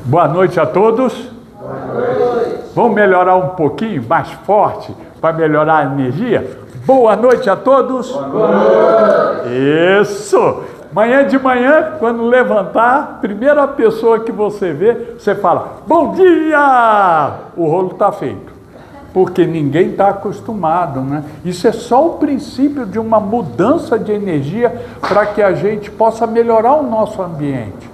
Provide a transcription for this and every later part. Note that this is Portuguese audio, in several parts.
Boa noite a todos. Boa noite. Vamos melhorar um pouquinho, mais forte, para melhorar a energia? Boa noite a todos. Boa noite. Isso! Manhã de manhã, quando levantar, primeira pessoa que você vê, você fala, bom dia! O rolo está feito. Porque ninguém está acostumado, né? Isso é só o princípio de uma mudança de energia para que a gente possa melhorar o nosso ambiente,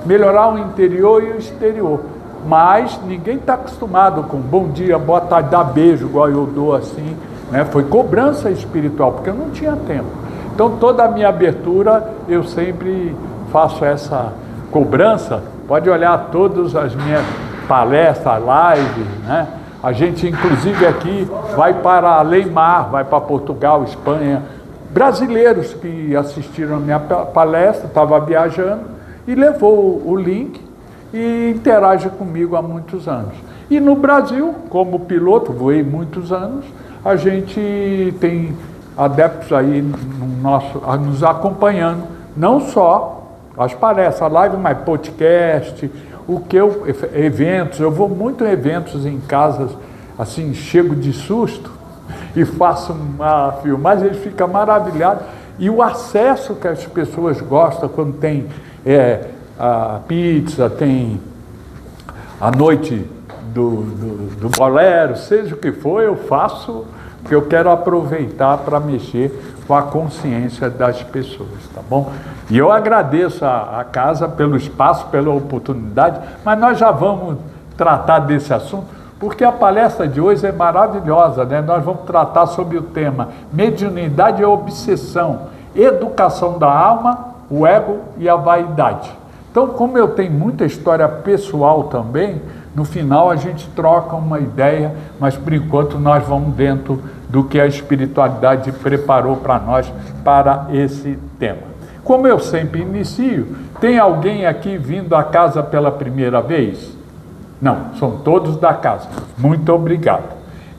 melhorar o interior e o exterior. Mas ninguém está acostumado com bom dia, boa tarde, dar beijo, igual eu dou assim, né? Foi cobrança espiritual, porque eu não tinha tempo. Então, toda a minha abertura, eu sempre faço essa cobrança. Pode olhar todas as minhas palestras, lives, né? A gente, inclusive, aqui vai para além mar, vai para Portugal, Espanha. Brasileiros que assistiram a minha palestra, estava viajando, e levou o link e interage comigo há muitos anos. E no Brasil, como piloto, voei muitos anos, a gente tem adeptos aí nos acompanhando, não só as palestras, a live, mas podcast, eventos. Eu vou muito em eventos em casas, assim, chego de susto e faço uma filmagem, eles ficam maravilhados. E o acesso que as pessoas gostam quando tem a pizza, tem a noite do bolero, seja o que for, eu faço, porque eu quero aproveitar para mexer com a consciência das pessoas, tá bom? E eu agradeço a casa pelo espaço, pela oportunidade, mas nós já vamos tratar desse assunto, porque a palestra de hoje é maravilhosa, né? Nós vamos tratar sobre o tema mediunidade e obsessão, educação da alma, o ego e a vaidade. Então, como eu tenho muita história pessoal também, no final a gente troca uma ideia, mas por enquanto nós vamos dentro do que a espiritualidade preparou para nós para esse tema. Como eu sempre inicio, tem alguém aqui vindo à casa pela primeira vez? Não, são todos da casa. Muito obrigado.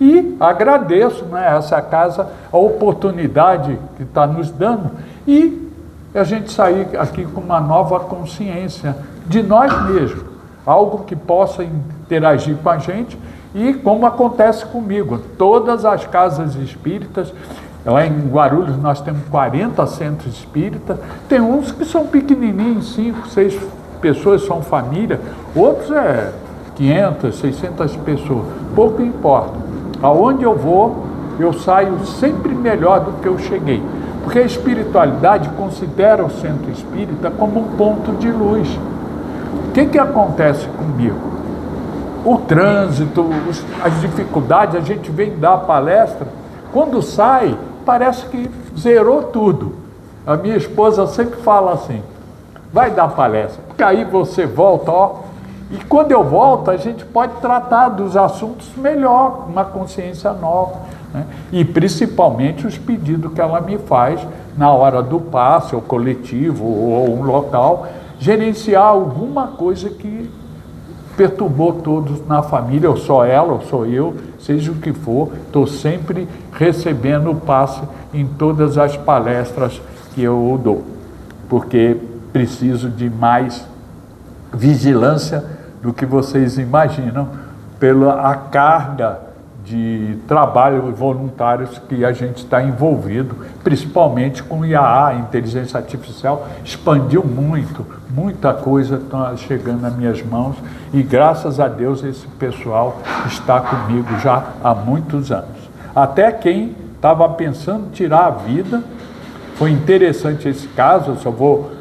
E agradeço, né, essa casa, a oportunidade que está nos dando e a gente sair aqui com uma nova consciência de nós mesmos, algo que possa interagir com a gente. E como acontece comigo, todas as casas espíritas, lá em Guarulhos nós temos 40 centros espíritas, tem uns que são pequenininhos, 5, 6 pessoas são família, outros 500, 600 pessoas, pouco importa. Aonde eu vou, eu saio sempre melhor do que eu cheguei, porque a espiritualidade considera o centro espírita como um ponto de luz. O que acontece comigo? O trânsito, as dificuldades, a gente vem dar palestra, quando sai, parece que zerou tudo. A minha esposa sempre fala assim, vai dar palestra, porque aí você volta, e quando eu volto, a gente pode tratar dos assuntos melhor, com uma consciência nova, né? E principalmente os pedidos que ela me faz na hora do passe, ou coletivo, ou um local, gerenciar alguma coisa que perturbou todos na família, ou só ela, ou sou eu, seja o que for, estou sempre recebendo o passe em todas as palestras que eu dou, porque preciso de mais vigilância do que vocês imaginam, pela carga de trabalho voluntários que a gente está envolvido, principalmente com o IAA, inteligência artificial, expandiu muito, muita coisa está chegando nas minhas mãos e graças a Deus esse pessoal está comigo já há muitos anos. Até quem estava pensando em tirar a vida, foi interessante esse caso, eu só vou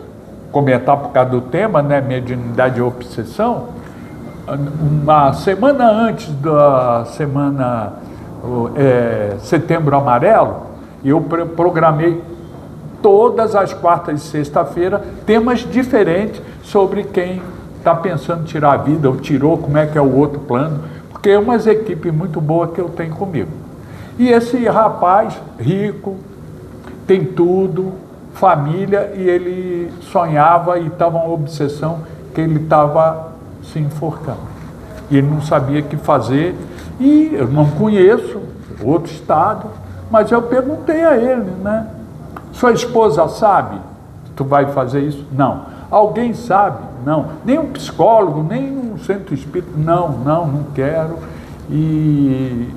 comentar por causa do tema, né, mediunidade e obsessão. Uma semana antes da semana Setembro Amarelo, eu programei todas as quartas e sexta-feira temas diferentes sobre quem está pensando em tirar a vida ou tirou, como é que é o outro plano, porque é uma equipe muito boa que eu tenho comigo. E esse rapaz rico, tem tudo, família, e ele sonhava e estava uma obsessão que ele estava se enforcando. E ele não sabia o que fazer, e eu não conheço outro estado, mas eu perguntei a ele, sua esposa sabe que tu vai fazer isso? Não. Alguém sabe? não. Nem um psicólogo, nem um centro espírita. Não quero. E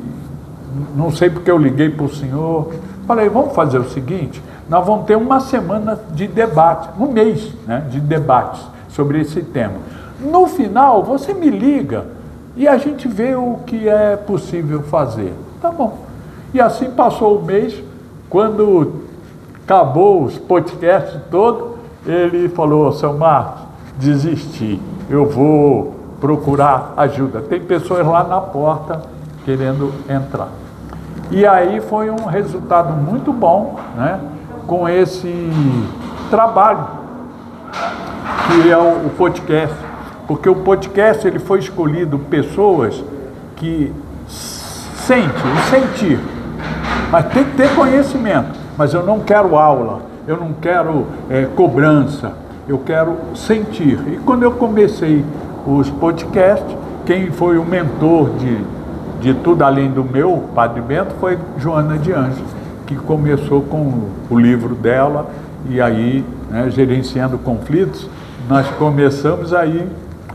não sei porque eu liguei para o senhor. Falei, vamos fazer o seguinte, nós vamos ter uma semana de debate, um mês, né, de debates sobre esse tema. No final, você me liga e a gente vê o que é possível fazer. Tá bom. E assim passou o mês, quando acabou os podcasts todos, ele falou, seu Marcos, desisti, eu vou procurar ajuda. Tem pessoas lá na porta querendo entrar. E aí foi um resultado muito bom, né, com esse trabalho, que é o podcast. Porque o podcast ele foi escolhido pessoas que sentir, mas tem que ter conhecimento. Mas eu não quero aula, eu não quero cobrança, eu quero sentir. E quando eu comecei os podcasts, quem foi o mentor de tudo além do meu, Padre Bento, foi Joana de Anjos, que começou com o livro dela, e aí, né, gerenciando conflitos, nós começamos aí,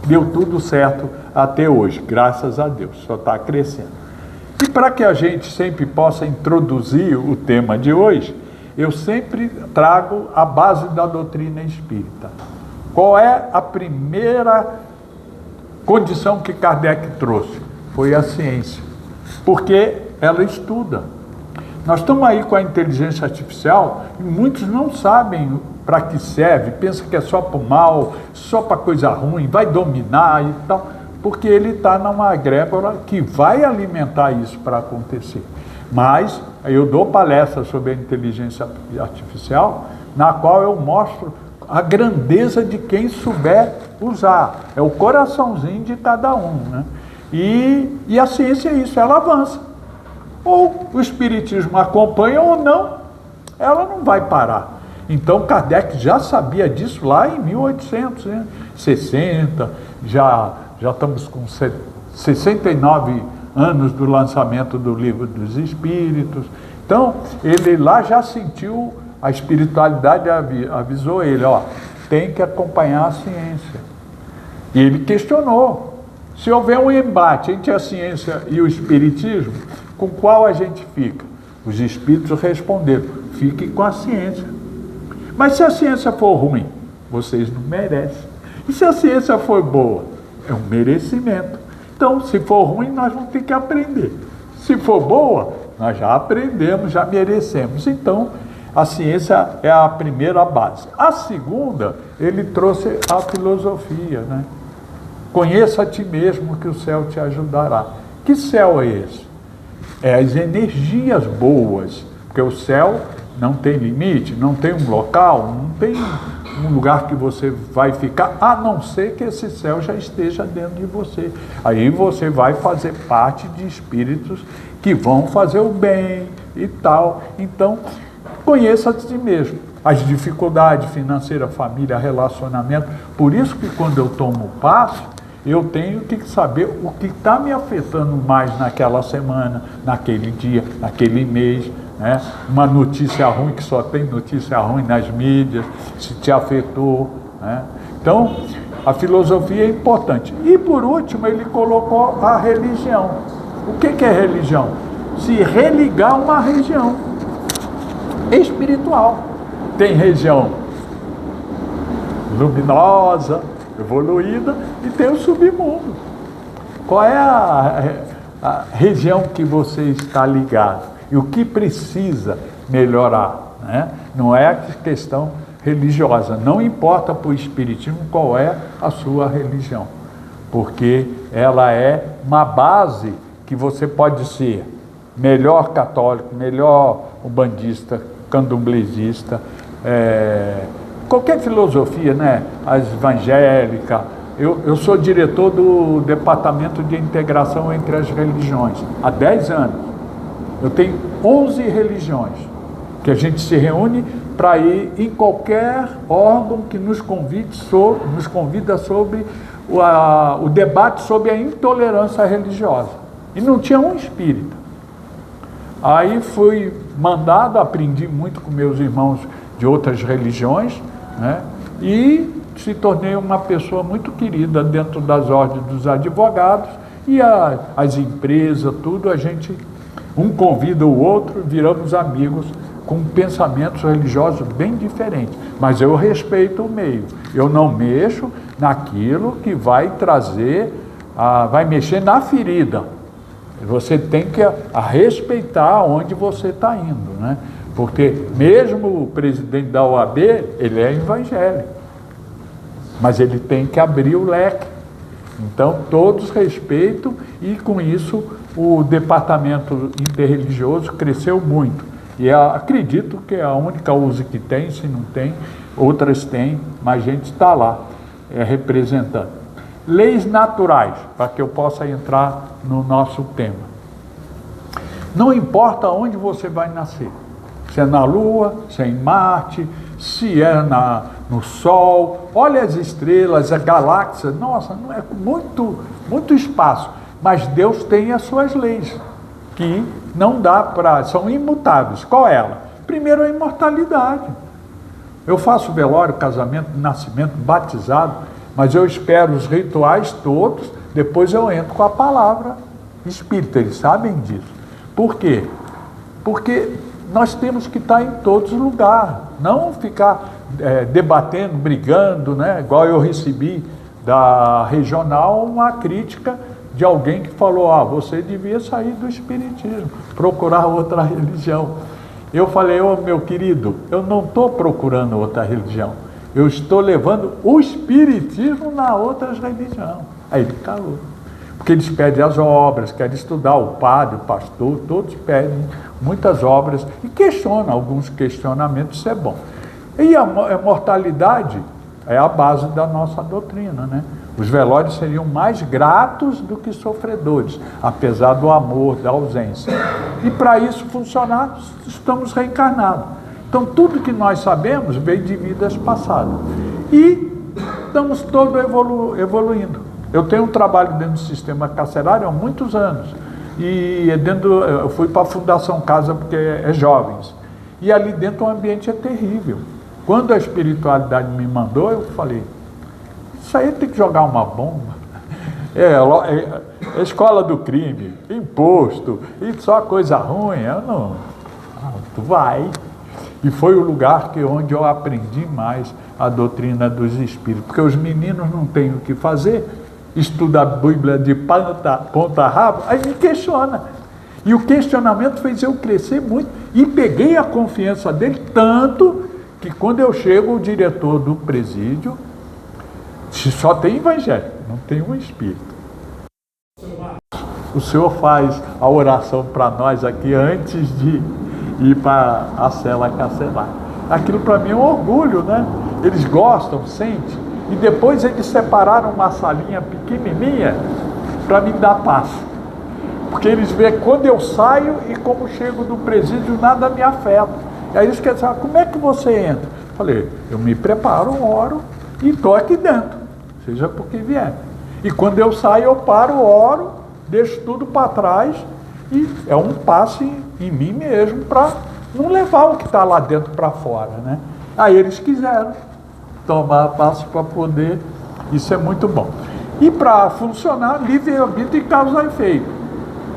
deu tudo certo até hoje, graças a Deus, só está crescendo. E para que a gente sempre possa introduzir o tema de hoje, eu sempre trago a base da doutrina espírita. Qual é a primeira condição que Kardec trouxe? Foi a ciência, porque ela estuda. Nós estamos aí com a inteligência artificial e muitos não sabem para que serve, pensa que é só para o mal, só para coisa ruim, vai dominar e tal, porque ele está numa egrégora que vai alimentar isso para acontecer. Mas eu dou palestra sobre a inteligência artificial, na qual eu mostro a grandeza de quem souber usar. É o coraçãozinho de cada um, né? E a ciência é isso, ela avança. Ou o espiritismo acompanha ou não, ela não vai parar. Então Kardec já sabia disso lá em 1860, já estamos com 69 anos do lançamento do Livro dos Espíritos. Então, ele lá já sentiu, a espiritualidade avisou ele, ó, tem que acompanhar a ciência. E ele questionou, se houver um embate entre a ciência e o espiritismo, com qual a gente fica? Os espíritos responderam, fique com a ciência. Mas se a ciência for ruim, vocês não merecem. E se a ciência for boa? É um merecimento. Então, se for ruim, nós vamos ter que aprender. Se for boa, nós já aprendemos, já merecemos. Então, a ciência é a primeira base. A segunda, ele trouxe a filosofia, né? Conheça a ti mesmo que o céu te ajudará. Que céu é esse? É as energias boas, porque o céu não tem limite, não tem um local, não tem um lugar que você vai ficar, a não ser que esse céu já esteja dentro de você. Aí você vai fazer parte de espíritos que vão fazer o bem e tal. Então, conheça a si mesmo. As dificuldades financeiras, família, relacionamento. Por isso que quando eu tomo passo, eu tenho que saber o que está me afetando mais naquela semana, naquele dia, naquele mês. Né? Uma notícia ruim, que só tem notícia ruim nas mídias, se te afetou. Né? Então, a filosofia é importante. E por último, ele colocou a religião. O que é religião? Se religar a uma região espiritual. Tem região luminosa, evoluída, e tem o submundo. Qual é a região que você está ligado? E o que precisa melhorar, né? Não é a questão religiosa, não importa para o espiritismo qual é a sua religião, porque ela é uma base que você pode ser melhor católico, melhor umbandista, candomblessista, qualquer filosofia, né? As evangélicas. Eu sou diretor do Departamento de Integração entre as Religiões há 10 anos. Eu tenho 11 religiões que a gente se reúne para ir em qualquer órgão que nos convida sobre o debate sobre a intolerância religiosa. E não tinha um espírita. Aí fui mandado, aprendi muito com meus irmãos de outras religiões, né? E se tornei uma pessoa muito querida dentro das ordens dos advogados e as empresas, tudo, a gente, um convida o outro, viramos amigos com pensamentos religiosos bem diferentes. Mas eu respeito o meio, eu não mexo naquilo que vai trazer, vai mexer na ferida. Você tem que respeitar onde você está indo, né? Porque mesmo o presidente da OAB, ele é evangélico, mas ele tem que abrir o leque. Então todos respeitam e com isso o departamento interreligioso cresceu muito. E acredito que é a única uso que tem, se não tem, outras têm, mas a gente está lá representando. Leis naturais, para que eu possa entrar no nosso tema. Não importa onde você vai nascer, se é na Lua, se é em Marte, se é no Sol, olha as estrelas, as galáxias, nossa, não é muito espaço, mas Deus tem as suas leis, que não dá são imutáveis. Qual é ela? Primeiro, a imortalidade. Eu faço velório, casamento, nascimento, batizado, mas eu espero os rituais todos, depois eu entro com a palavra espírita, eles sabem disso. Por quê? Porque nós temos que estar em todos os lugares, não ficar debatendo, brigando, né? Igual eu recebi da regional uma crítica de alguém que falou, você devia sair do espiritismo, procurar outra religião. Eu falei, meu querido, eu não estou procurando outra religião, eu estou levando o espiritismo na outras religiões. Aí ele calou. Porque eles pedem as obras, querem estudar, o padre, o pastor, todos pedem muitas obras e questionam, alguns questionamentos, isso é bom. E a mortalidade é a base da nossa doutrina, né? Os velórios seriam mais gratos do que sofredores, apesar do amor, da ausência. E para isso funcionar, estamos reencarnados. Então tudo que nós sabemos veio de vidas passadas. E estamos todos evoluindo. Eu tenho um trabalho dentro do sistema carcerário há muitos anos. E eu fui para a Fundação Casa porque é jovens. E ali dentro o ambiente é terrível. Quando a espiritualidade me mandou, eu falei, isso aí tem que jogar uma bomba. É escola do crime, imposto, e só coisa ruim. Eu não. Tu vai. E foi o lugar onde eu aprendi mais a doutrina dos espíritos. Porque os meninos não têm o que fazer, estuda a Bíblia de ponta a rabo, aí me questiona. E o questionamento fez eu crescer muito e peguei a confiança dele tanto que quando eu chego, o diretor do presídio, só tem evangelho, não tem um espírito. O senhor faz a oração para nós aqui antes de ir para a cela carcerária. Aquilo para mim é um orgulho, né? Eles gostam, sentem. E depois eles separaram uma salinha pequenininha para me dar paz. Porque eles veem quando eu saio e como chego do presídio, nada me afeta. E aí eles querem saber, como é que você entra? Falei, eu me preparo, oro e estou aqui dentro, seja por que vier. E quando eu saio, eu paro, oro, deixo tudo para trás e é um passe em mim mesmo para não levar o que está lá dentro para fora, né? Aí eles quiseram tomar passo para poder, isso é muito bom. E para funcionar, livre-arbítrio e causa e efeito.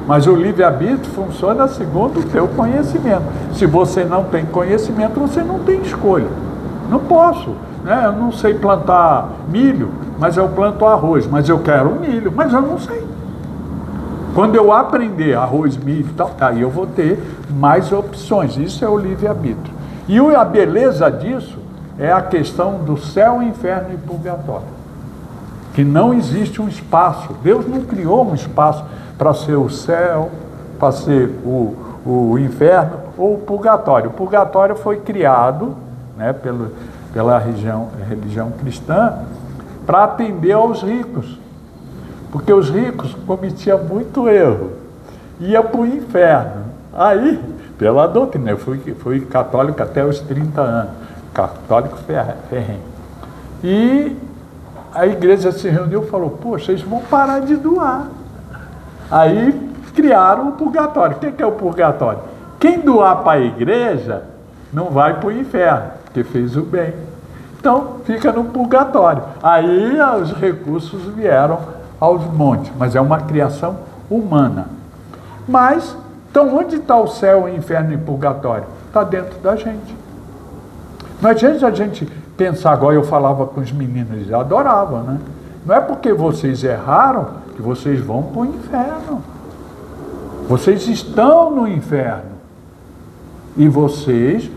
Mas o livre-arbítrio funciona segundo o teu conhecimento. Se você não tem conhecimento, você não tem escolha. Não posso, né? Eu não sei plantar milho, mas eu planto arroz, mas eu quero milho, mas eu não sei. Quando eu aprender arroz, milho e tal, aí eu vou ter mais opções. Isso é o livre-arbítrio. E a beleza disso é a questão do céu, inferno e purgatório. Que não existe um espaço. Deus não criou um espaço para ser o céu, para ser o inferno ou o purgatório. O purgatório foi criado, né, pela religião cristã para atender aos ricos. Porque os ricos cometiam muito erro. Ia para o inferno. Aí, pela doutrina, eu fui católico até os 30 anos. Católico ferrenho. E a igreja se reuniu e falou, poxa, vocês vão parar de doar. Aí criaram o purgatório. O que é o purgatório? Quem doar para a igreja não vai para o inferno, porque fez o bem. Então, fica no purgatório. Aí os recursos vieram aos montes, mas é uma criação humana. Mas, então onde está o céu, o inferno e o purgatório? Está dentro da gente. Não adianta a gente pensar, agora eu falava com os meninos, eles adoravam, né? Não é porque vocês erraram que vocês vão para o inferno. Vocês estão no inferno. E vocês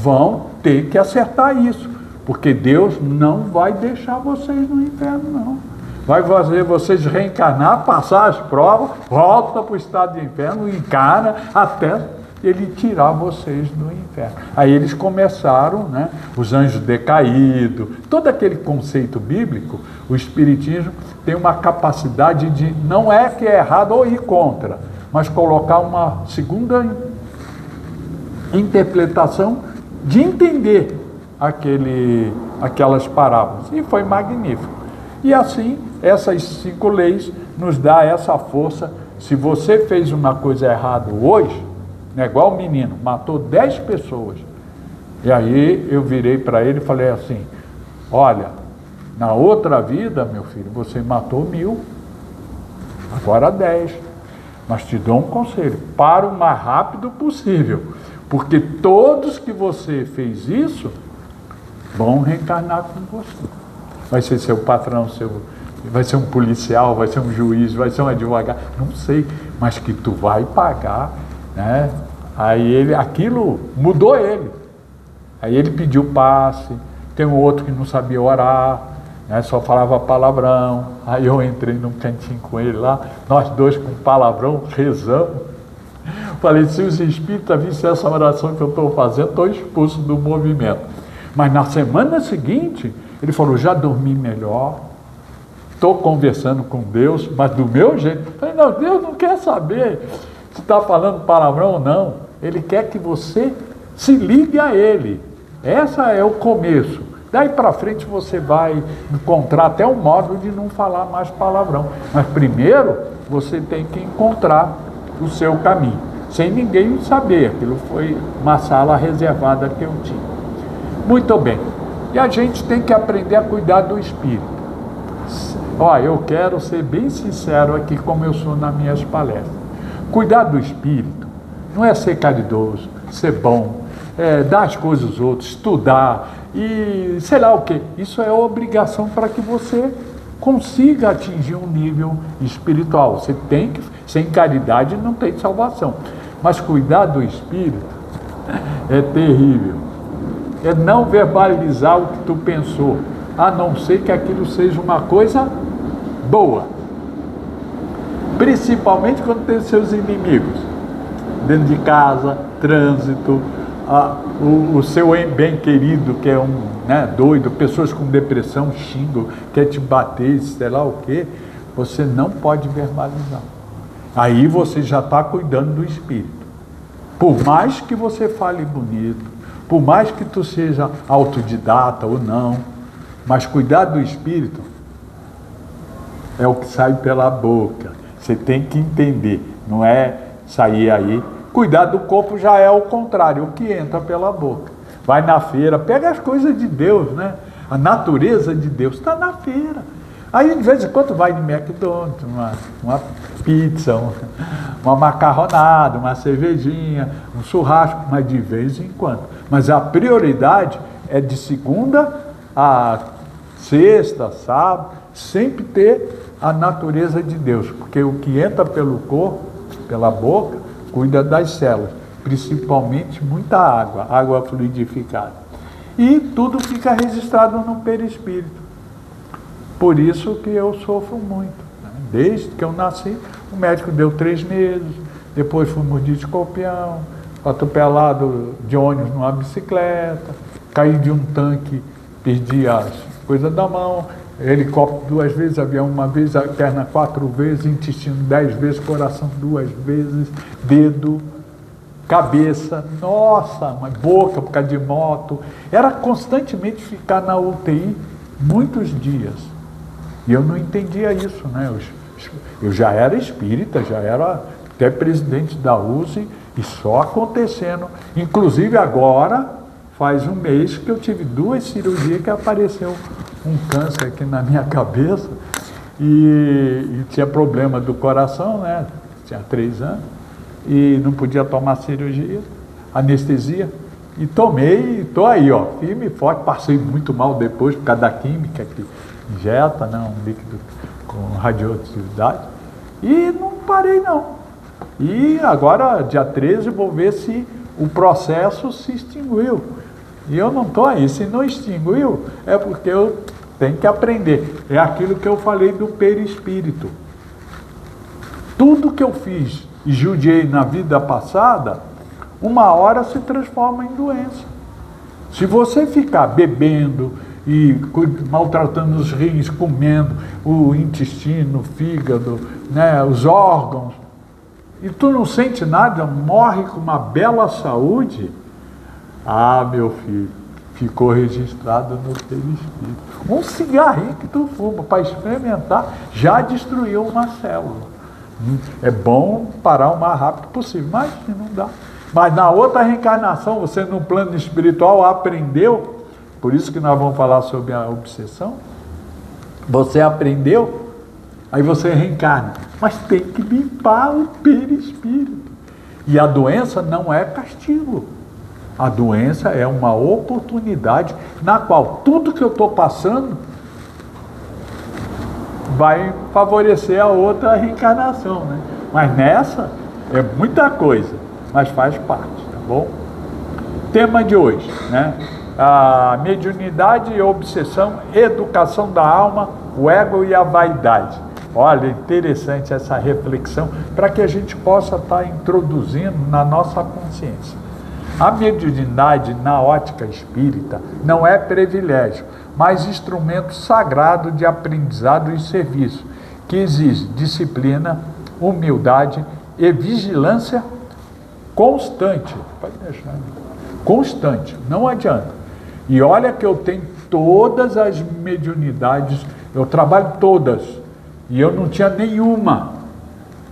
vão ter que acertar isso. Porque Deus não vai deixar vocês no inferno, não. Vai fazer vocês reencarnar, passar as provas, volta para o estado de inferno, encarna, até ele tirar vocês do inferno. Aí eles começaram, né, os anjos decaídos, todo aquele conceito bíblico, o Espiritismo tem uma capacidade de, não é que é errado ou ir contra, mas colocar uma segunda interpretação de entender aquelas parábolas. E foi magnífico. E assim, essas 5 leis nos dá essa força. Se você fez uma coisa errada hoje, é igual o menino, matou 10 pessoas. E aí eu virei para ele e falei assim, olha, na outra vida, meu filho, você matou 1000, agora 10. Mas te dou um conselho, para o mais rápido possível, porque todos que você fez isso, vão reencarnar com você. Vai ser seu patrão, vai ser um policial, vai ser um juiz, vai ser um advogado, não sei, mas que tu vai pagar, né? Aí aquilo mudou ele. Aí ele pediu passe, tem um outro que não sabia orar, né? Só falava palavrão. Aí eu entrei num cantinho com ele lá, nós dois com palavrão, rezamos. Falei, se os espíritas vissem essa oração que eu estou fazendo, estou expulso do movimento. Mas na semana seguinte, ele falou, já dormi melhor, estou conversando com Deus, mas do meu jeito. Eu falei, não, Deus não quer saber se está falando palavrão ou não. Ele quer que você se ligue a Ele. Esse é o começo. Daí para frente você vai encontrar até um modo de não falar mais palavrão. Mas primeiro você tem que encontrar o seu caminho, sem ninguém saber. Aquilo foi uma sala reservada que eu tinha. Muito bem. E a gente tem que aprender a cuidar do espírito. Ó, eu quero ser bem sincero aqui, como eu sou nas minhas palestras. Cuidar do espírito não é ser caridoso, ser bom, dar as coisas aos outros, estudar e sei lá o quê. Isso é obrigação para que você consiga atingir um nível espiritual. Você tem que, sem caridade não tem salvação. Mas cuidar do espírito é terrível. É não verbalizar o que tu pensou, a não ser que aquilo seja uma coisa boa. Principalmente quando tem seus inimigos. Dentro de casa, trânsito, o seu bem querido, que é um doido, pessoas com depressão xingam, quer te bater, sei lá o quê, você não pode verbalizar. Aí você já está cuidando do espírito. Por mais que você fale bonito, por mais que tu seja autodidata ou não, mas cuidar do espírito é o que sai pela boca. Você tem que entender, não é sair aí. Cuidar do corpo já é o contrário, o que entra pela boca. Vai na feira, pega as coisas de Deus, né? A natureza de Deus está na feira. Aí de vez em quando vai de McDonald's, uma pizza, uma macarronada, uma cervejinha, um churrasco, mas de vez em quando. Mas a prioridade é de segunda a sexta, sábado, sempre ter a natureza de Deus, porque o que entra pelo corpo, pela boca, cuida das células, principalmente muita água, água fluidificada. E tudo fica registrado no perispírito. Por isso que eu sofro muito. Desde que eu nasci, o médico deu 3 meses, depois fui mordido de escorpião, atropelado de ônibus numa bicicleta, caí de um tanque, perdi as coisas da mão, helicóptero 2 vezes, avião 1 vez, a perna 4 vezes, intestino 10 vezes, coração 2 vezes, dedo, cabeça, nossa, mas boca por causa de moto. Era constantemente ficar na UTI muitos dias. E eu não entendia isso, né? Eu já era espírita, já era até presidente da USE, e só acontecendo. Inclusive agora, faz um mês que eu tive 2 cirurgias que apareceu um câncer aqui na minha cabeça e tinha problema do coração, né? Tinha 3 anos e não podia tomar cirurgia, anestesia. E tomei, e tô aí, ó, firme e forte. Passei muito mal depois por causa da química que injeta, né, um líquido com radioatividade. E não parei não. E agora, dia 13, vou ver se o processo se extinguiu. E eu não estou aí. Se não extinguiu, é porque eu tenho que aprender. É aquilo que eu falei do perispírito. Tudo que eu fiz e judiei na vida passada, uma hora se transforma em doença. Se você ficar bebendo e maltratando os rins, comendo o intestino, o fígado, né, os órgãos, e tu não sente nada, morre com uma bela saúde, ah, meu filho, ficou registrado no perispírito. Um cigarrinho que tu fuma para experimentar já destruiu uma célula. É bom parar o mais rápido possível, mas não dá. Mas na outra reencarnação, você no plano espiritual aprendeu, por isso que nós vamos falar sobre a obsessão, você aprendeu, aí você reencarna, mas tem que limpar o perispírito. E a doença não é castigo, a doença é uma oportunidade na qual tudo que eu estou passando vai favorecer a outra reencarnação, né? Mas nessa é muita coisa, mas faz parte, tá bom? Tema de hoje, né? A mediunidade e a obsessão, educação da alma, o ego e a vaidade. Olha, interessante essa reflexão para que a gente possa estar introduzindo na nossa consciência. A mediunidade na ótica espírita não é privilégio, mas instrumento sagrado de aprendizado e serviço, que exige disciplina, humildade e vigilância constante. Pode deixar. Constante, não adianta. E olha que eu tenho todas as mediunidades, eu trabalho todas, e eu não tinha nenhuma.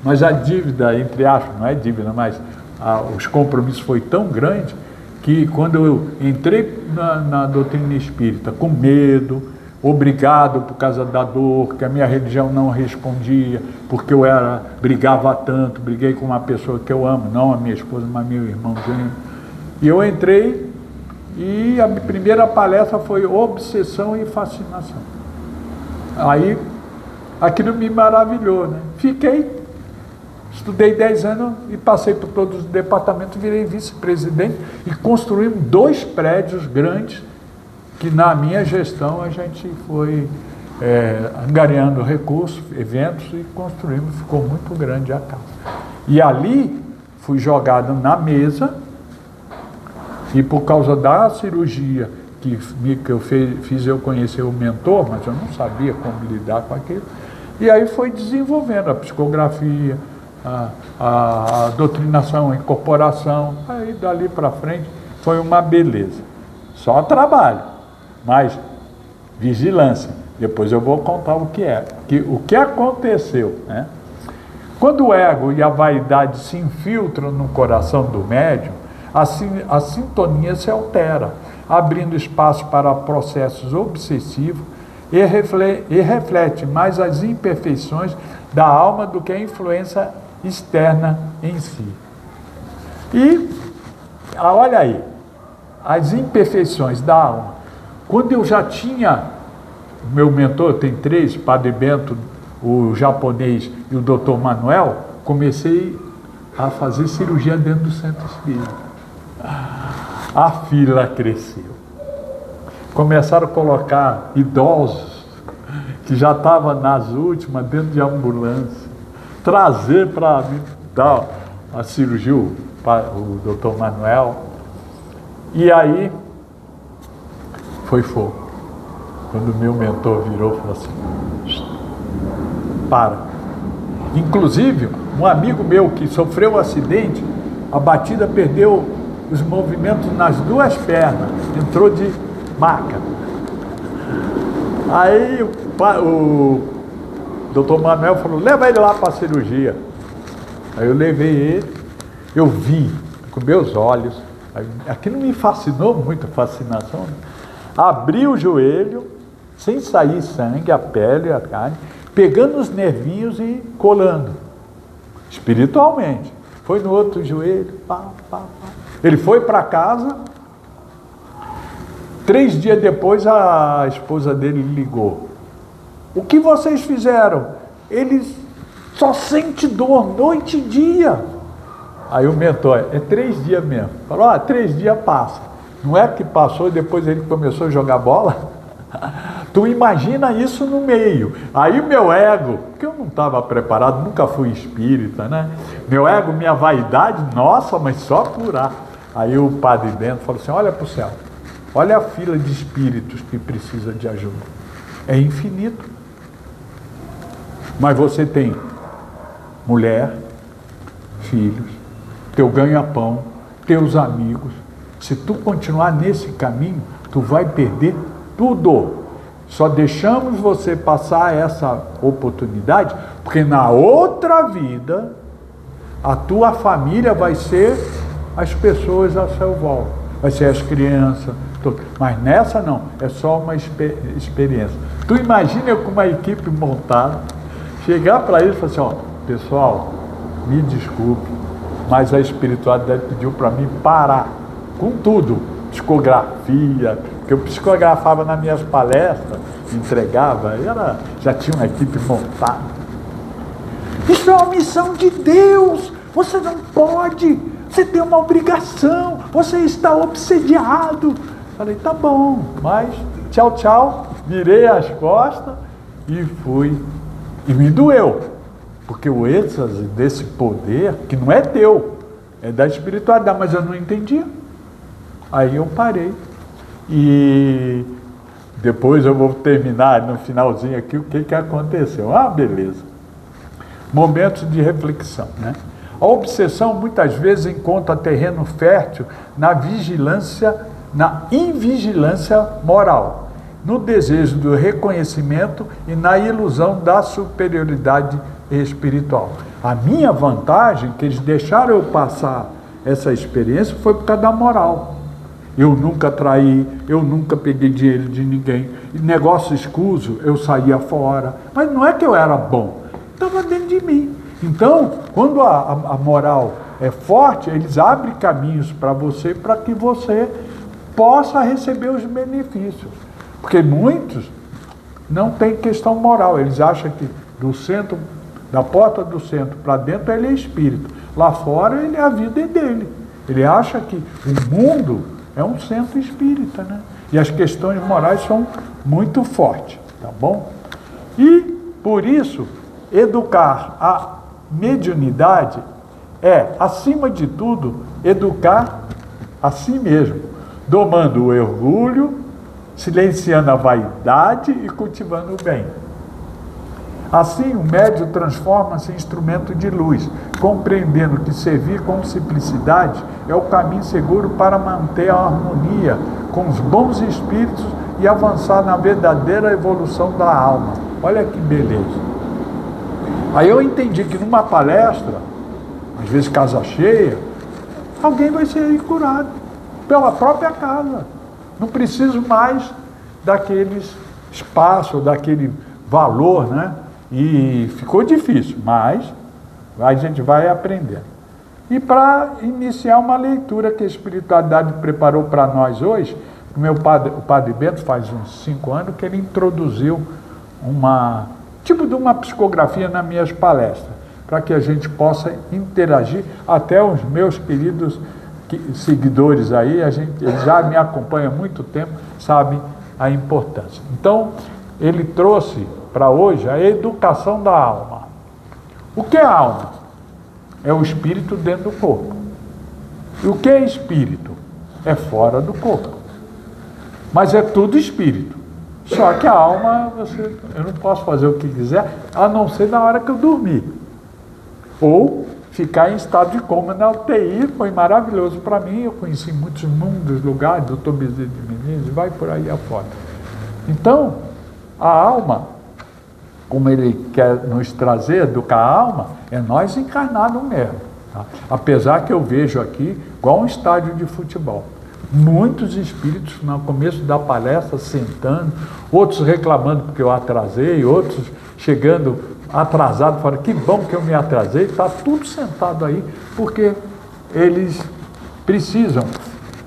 Mas a dívida, entre aspas, não é dívida, mas os compromissos foi tão grande que quando eu entrei na doutrina espírita com medo, obrigado por causa da dor, que a minha religião não respondia, porque eu brigava tanto, briguei com uma pessoa que eu amo, não a minha esposa, mas meu irmãozinho. E eu entrei e a primeira palestra foi obsessão e fascinação. Aí aquilo me maravilhou, né? Fiquei. Estudei 10 anos e passei por todos os departamentos, virei vice-presidente e construímos 2 prédios grandes que na minha gestão a gente foi angariando recursos, eventos e construímos, ficou muito grande a casa. E ali fui jogado na mesa e por causa da cirurgia que eu fiz, eu conheci o mentor, mas eu não sabia como lidar com aquilo. E aí foi desenvolvendo a psicografia, a doutrinação, a incorporação, aí dali para frente foi uma beleza. Só trabalho, mas vigilância. Depois eu vou contar o que é, o que aconteceu, né? Quando o ego e a vaidade se infiltram no coração do médium, a sintonia se altera, abrindo espaço para processos obsessivos e reflete mais as imperfeições da alma do que a influência externa em si. E, olha aí, as imperfeições da alma. Quando eu já tinha, o meu mentor tem 3, Padre Bento, o japonês e o Dr. Manuel, comecei a fazer cirurgia dentro do centro espírita. A fila cresceu. Começaram a colocar idosos que já estavam nas últimas dentro de ambulância, trazer para mim dar a cirurgia, o Dr. Manuel. E aí foi fogo. Quando o meu mentor virou e falou assim: para. Inclusive, um amigo meu que sofreu um acidente, a batida perdeu os movimentos nas 2 pernas, entrou de maca. Aí o doutor Manuel falou: leva ele lá para a cirurgia. Aí eu levei ele, eu vi com meus olhos Aquilo me fascinou muito, fascinação. Né? Abri o joelho, sem sair sangue, a pele, a carne, pegando os nervinhos e colando, espiritualmente. Foi no outro joelho, pá, pá, pá. Ele foi para casa, 3 dias depois a esposa dele ligou. O que vocês fizeram? Eles só sente dor, noite e dia. Aí o mentor, é 3 dias mesmo. Falou, 3 dias passa. Não é que passou e depois ele começou a jogar bola? Tu imagina isso no meio. Aí o meu ego, porque eu não estava preparado, nunca fui espírita, né? Meu ego, minha vaidade, nossa, mas só curar. Aí o padre Bento falou assim, olha para o céu, olha a fila de espíritos que precisa de ajuda. É infinito. Mas você tem mulher, filhos, teu ganha-pão, teus amigos. Se tu continuar nesse caminho, tu vai perder tudo. Só deixamos você passar essa oportunidade, porque na outra vida, a tua família vai ser as pessoas a seu volta. Vai ser as crianças, tudo. Mas nessa não, é só uma experiência. Tu imagina eu com uma equipe montada, chegar para eles e falar assim, ó, pessoal, me desculpe, mas a espiritualidade pediu para mim parar com tudo, psicografia, que eu psicografava nas minhas palestras, entregava, já tinha uma equipe montada. Isso é uma missão de Deus, você não pode, você tem uma obrigação, você está obsediado. Falei, tá bom, mas tchau, tchau, virei as costas e fui. E me doeu, porque o êxtase desse poder, que não é teu, é da espiritualidade, mas eu não entendia. Aí eu parei. E depois eu vou terminar no finalzinho aqui o que aconteceu. Beleza. Momentos de reflexão, né? A obsessão muitas vezes encontra terreno fértil na vigilância, na invigilância moral, no desejo do reconhecimento e na ilusão da superioridade espiritual. A minha vantagem, que eles deixaram eu passar essa experiência, foi por causa da moral. Eu nunca traí, eu nunca peguei dinheiro de ninguém. Negócio escuso, eu saía fora. Mas não é que eu era bom, estava dentro de mim. Então, quando a moral é forte, eles abrem caminhos para você, para que você possa receber os benefícios. Porque muitos não têm questão moral, eles acham que do centro, da porta do centro para dentro ele é espírito, lá fora a vida é dele. Ele acha que o mundo é um centro espírita, né? E as questões morais são muito fortes, tá bom? E, por isso, educar a mediunidade é, acima de tudo, educar a si mesmo, domando o orgulho, silenciando a vaidade e cultivando o bem. Assim, o médium transforma-se em instrumento de luz, compreendendo que servir com simplicidade é o caminho seguro para manter a harmonia com os bons espíritos e avançar na verdadeira evolução da alma. Olha que beleza. Aí eu entendi que numa palestra, às vezes casa cheia, alguém vai ser curado pela própria casa. Não preciso mais daqueles espaços, daquele valor, né? E ficou difícil, mas a gente vai aprendendo. E para iniciar uma leitura que a espiritualidade preparou para nós hoje, o padre Bento faz uns 5 anos que ele introduziu tipo de uma psicografia nas minhas palestras, para que a gente possa interagir, até os meus queridos seguidores aí, eles já me acompanham há muito tempo, sabem a importância. Então, ele trouxe para hoje a educação da alma. O que é alma? É o espírito dentro do corpo. E o que é espírito? É fora do corpo. Mas é tudo espírito. Só que a alma, eu não posso fazer o que quiser, a não ser na hora que eu dormir. Ou ficar em estado de coma na UTI, foi maravilhoso para mim, eu conheci muitos mundos, lugares, doutor Bezerra de Menezes, vai por aí afora. Então, a alma, como ele quer nos trazer, educar a alma, é nós encarnados mesmo. Tá? Apesar que eu vejo aqui, igual um estádio de futebol, muitos espíritos no começo da palestra sentando, outros reclamando porque eu atrasei, outros chegando atrasado, falando que bom que eu me atrasei, está tudo sentado aí, porque eles precisam,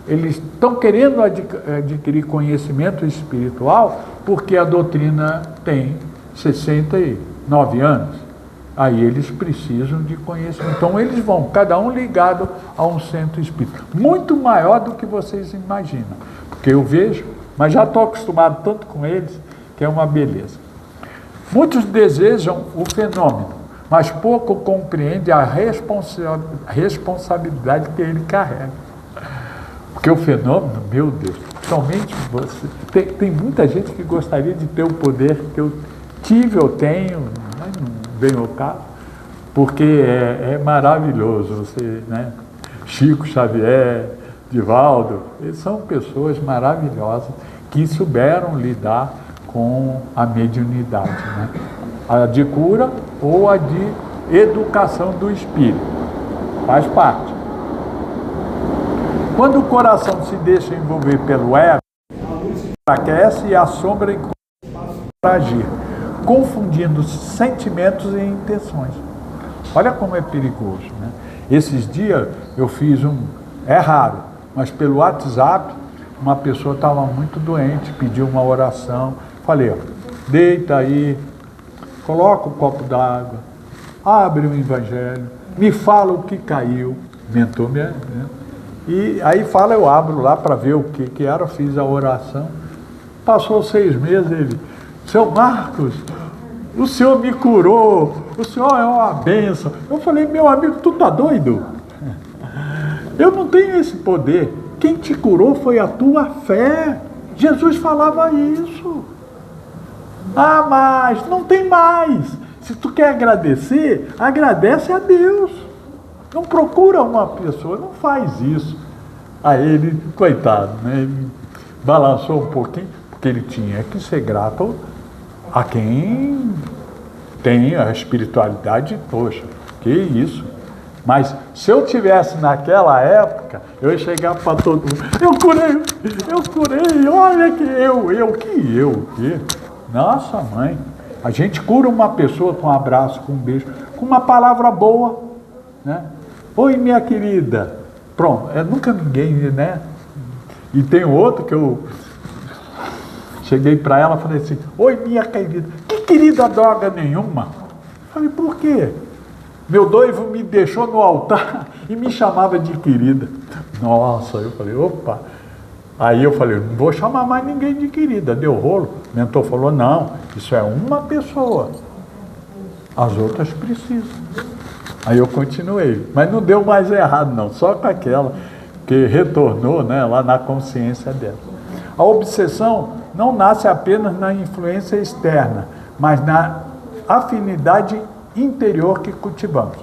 eles estão querendo adquirir conhecimento espiritual, porque a doutrina tem 69 anos. Aí eles precisam de conhecimento. Então eles vão, cada um ligado a um centro espírita. Muito maior do que vocês imaginam. Porque eu vejo, mas já estou acostumado tanto com eles, que é uma beleza. Muitos desejam o fenômeno, mas pouco compreendem a responsabilidade que ele carrega. Porque o fenômeno, meu Deus, somente você... Tem muita gente que gostaria de ter o poder que eu tive, eu tenho, mas não vem ao caso, porque é maravilhoso. Você, né? Chico Xavier, Divaldo, eles são pessoas maravilhosas que souberam lidar com a mediunidade, né? A de cura ou a de educação do espírito, faz parte. Quando o coração se deixa envolver pelo ego, enfraquece e a sombra encontra para agir, confundindo sentimentos e intenções. Olha como é perigoso, né? Esses dias eu fiz é raro, mas pelo WhatsApp, uma pessoa estava muito doente, pediu uma oração. Falei, ó, deita aí, coloca um copo d'água, abre o Evangelho, me fala o que caiu, mentor minha, né? E aí eu abro lá para ver o que era, fiz a oração. Passou 6 meses, ele, seu Marcos, o senhor me curou, o senhor é uma bênção. Eu falei, meu amigo, tu tá doido? Eu não tenho esse poder. Quem te curou foi a tua fé. Jesus falava isso. Ah, mas não tem mais. Se tu quer agradecer, agradece a Deus. Não procura uma pessoa, não faz isso. Aí ele, coitado, né? Ele balançou um pouquinho, porque ele tinha que ser grato a quem tem a espiritualidade. Poxa, que isso. Mas se eu tivesse naquela época, eu ia chegar para todo mundo, eu curei, olha que eu. Nossa, mãe, a gente cura uma pessoa com um abraço, com um beijo, com uma palavra boa, né? Oi, minha querida. Pronto, nunca ninguém, né? E tem outro que eu cheguei para ela e falei assim, oi, minha querida. Que querida droga nenhuma. Falei, por quê? Meu noivo me deixou no altar e me chamava de querida. Nossa, eu falei, opa. Aí eu falei, não vou chamar mais ninguém de querida, deu rolo. O mentor falou, não, isso é uma pessoa. As outras precisam. Aí eu continuei, mas não deu mais errado não, só com aquela que retornou, né, lá na consciência dela. A obsessão não nasce apenas na influência externa, mas na afinidade interior que cultivamos.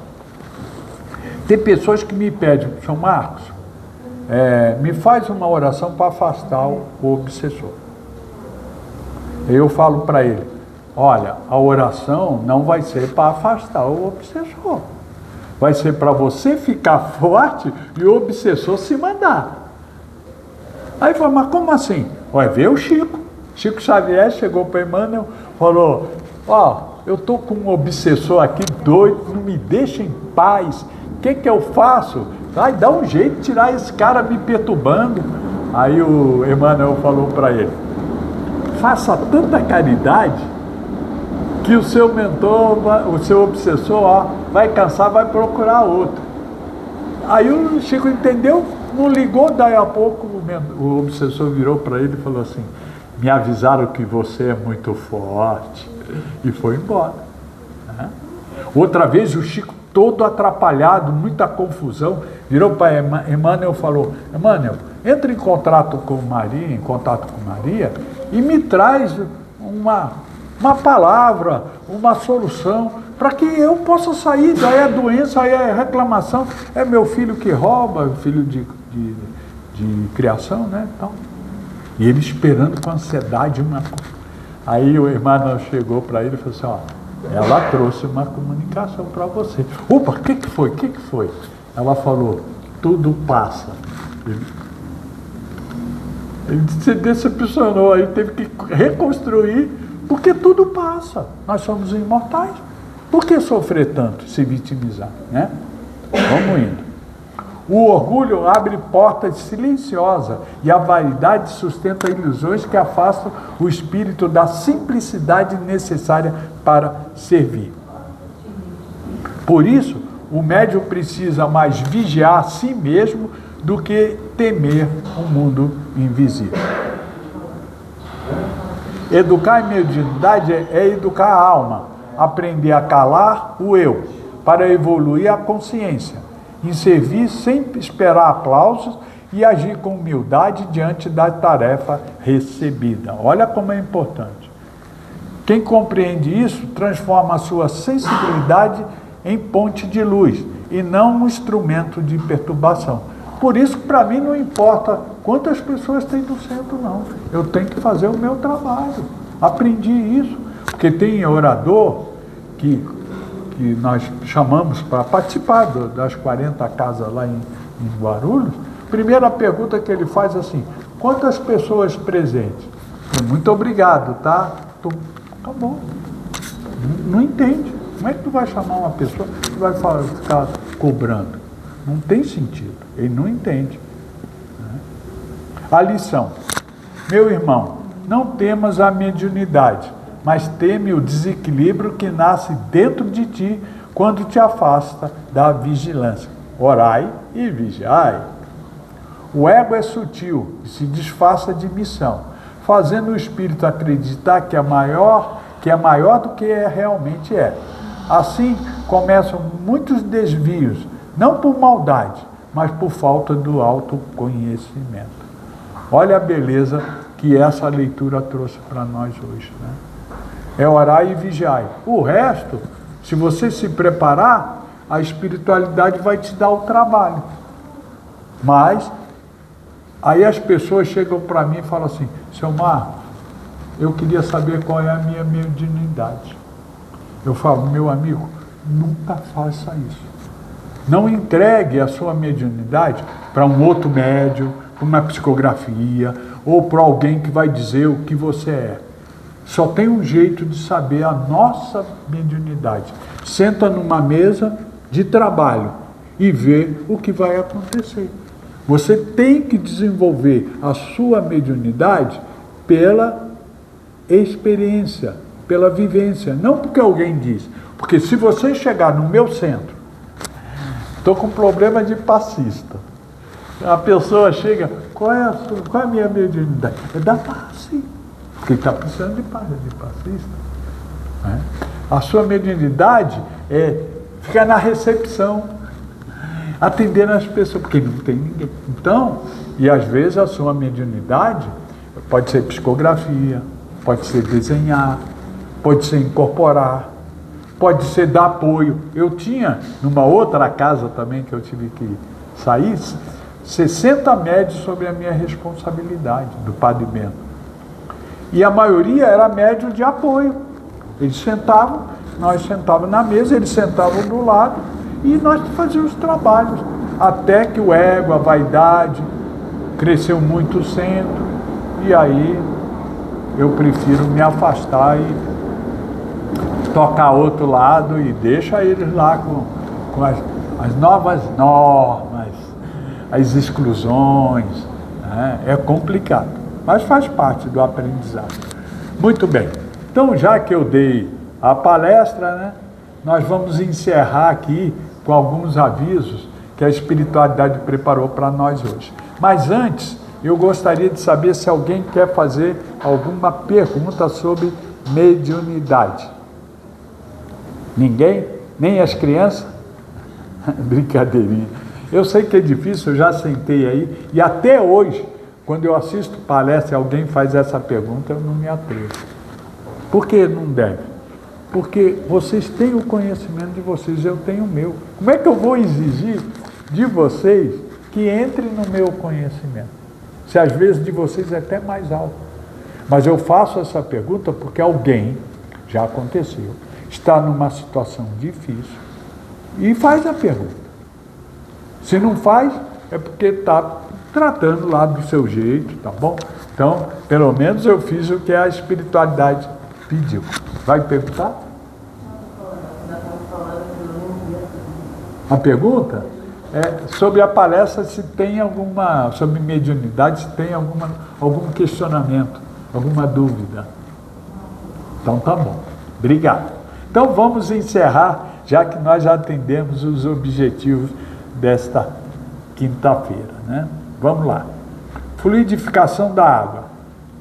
Tem pessoas que me pedem, São Marcos, me faz uma oração para afastar o obsessor. Eu falo para ele, olha, a oração não vai ser para afastar o obsessor. Vai ser para você ficar forte e o obsessor se mandar. Aí falou, mas como assim? Vai ver o Chico. Chico Xavier chegou para Emmanuel, falou, eu estou com um obsessor aqui doido, não me deixa em paz. O que eu faço? Vai dar um jeito de tirar esse cara me perturbando. Aí o Emmanuel falou para ele, faça tanta caridade que o seu mentor, o seu obsessor, vai cansar, vai procurar outro. Aí o Chico entendeu, não ligou, daí a pouco o obsessor virou para ele e falou assim, me avisaram que você é muito forte, e foi embora. Né? Outra vez o Chico todo atrapalhado, muita confusão, virou para Emmanuel e falou, Emmanuel, entra em contato com Maria, e me traz uma palavra, uma solução, para que eu possa sair, daí é doença, aí é reclamação, é meu filho que rouba, filho de criação, né? Então, e ele esperando com ansiedade uma coisa. Aí o Emmanuel chegou para ele e falou assim, Ela trouxe uma comunicação para você. Opa, o que foi? O que foi? Ela falou, tudo passa. Ele se decepcionou, aí teve que reconstruir, porque tudo passa. Nós somos imortais. Por que sofrer tanto, se vitimizar, né? Vamos indo. O orgulho abre portas silenciosas e a vaidade sustenta ilusões que afastam o espírito da simplicidade necessária para servir. Por isso, o médium precisa mais vigiar a si mesmo do que temer o mundo invisível. Educar a mediunidade é educar a alma, aprender a calar o eu, para evoluir a consciência, em servir sem esperar aplausos e agir com humildade diante da tarefa recebida. Olha como é importante. Quem compreende isso transforma a sua sensibilidade em ponte de luz e não um instrumento de perturbação. Por isso, para mim, não importa quantas pessoas tem no centro, não. Eu tenho que fazer o meu trabalho. Aprendi isso, porque tem orador que nós chamamos para participar das 40 casas lá em Guarulhos. Primeira pergunta que ele faz assim, quantas pessoas presentes? Muito obrigado, tá? Tá bom. Não entende. Como é que tu vai chamar uma pessoa que vai ficar cobrando? Não tem sentido. Ele não entende. A lição. Meu irmão, não temas a mediunidade, mas teme o desequilíbrio que nasce dentro de ti quando te afasta da vigilância. Orai e vigiai. O ego é sutil e se disfarça de missão, fazendo o espírito acreditar que é maior do que realmente é. Assim, começam muitos desvios, não por maldade, mas por falta do autoconhecimento. Olha a beleza que essa leitura trouxe para nós hoje, né? É orar e vigiar. O resto, se você se preparar, a espiritualidade vai te dar o trabalho. Mas, aí as pessoas chegam para mim e falam assim, seu Marcos, eu queria saber qual é a minha mediunidade. Eu falo, meu amigo, nunca faça isso. Não entregue a sua mediunidade para um outro médium, para uma psicografia, ou para alguém que vai dizer o que você é. Só tem um jeito de saber a nossa mediunidade. Senta numa mesa de trabalho e vê o que vai acontecer. Você tem que desenvolver a sua mediunidade pela experiência, pela vivência, não porque alguém diz. Porque se você chegar no meu centro, estou com problema de passista, a pessoa chega, qual é a minha mediunidade? É da passe, porque está precisando de passista. Né? A sua mediunidade é ficar na recepção, atendendo as pessoas, porque não tem ninguém. Então, e às vezes a sua mediunidade pode ser psicografia, pode ser desenhar, pode ser incorporar, pode ser dar apoio. Eu tinha, numa outra casa também que eu tive que sair, 60 médios sobre a minha responsabilidade, do Padre Bento. E a maioria era médio de apoio. Eles sentavam, nós sentávamos na mesa, eles sentavam do lado e nós fazíamos trabalhos. Até que o ego, a vaidade, cresceu muito o centro. E aí eu prefiro me afastar e tocar outro lado e deixa eles lá com as novas normas, as exclusões, né? É complicado, mas faz parte do aprendizado. Muito bem, então já que eu dei a palestra, né, nós vamos encerrar aqui com alguns avisos que a espiritualidade preparou para nós hoje. Mas antes, eu gostaria de saber se alguém quer fazer alguma pergunta sobre mediunidade. Ninguém? Nem as crianças? Brincadeirinha. Eu sei que é difícil, eu já sentei aí, e até hoje, quando eu assisto palestra e alguém faz essa pergunta, eu não me atrevo. Por que não deve? Porque vocês têm o conhecimento de vocês, eu tenho o meu. Como é que eu vou exigir de vocês que entrem no meu conhecimento? Se às vezes de vocês é até mais alto. Mas eu faço essa pergunta porque alguém, já aconteceu, está numa situação difícil e faz a pergunta. Se não faz, é porque está tratando lá do seu jeito, tá bom? Então, pelo menos eu fiz o que a espiritualidade pediu. Vai perguntar? A pergunta é sobre a palestra, se tem alguma, sobre mediunidade, se tem algum questionamento, alguma dúvida. Então tá bom. Obrigado. Então vamos encerrar, já que nós já atendemos os objetivos desta quinta-feira, né? Vamos lá. Fluidificação da água.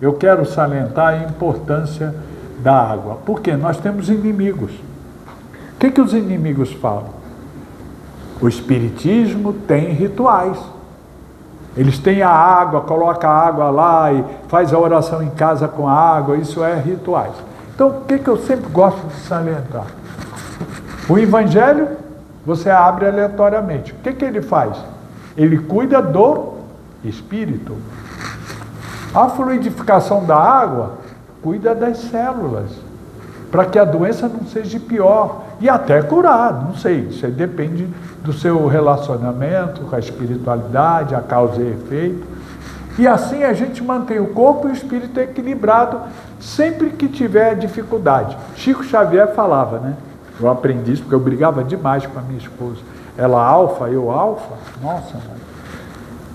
Eu quero salientar a importância da água. Porque nós temos inimigos. O que os inimigos falam? O Espiritismo tem rituais. Eles têm a água, coloca a água lá e faz a oração em casa com a água. Isso é rituais. Então, o que eu sempre gosto de salientar? O Evangelho, você abre aleatoriamente. O que ele faz? Ele cuida do Espírito. A fluidificação da água cuida das células, para que a doença não seja pior e até curar, não sei, isso aí depende do seu relacionamento com a espiritualidade, a causa e efeito. E assim a gente mantém o corpo e o espírito equilibrado sempre que tiver dificuldade. Chico Xavier falava, né? Eu aprendi isso porque eu brigava demais com a minha esposa. Ela alfa, eu alfa. Nossa, mãe.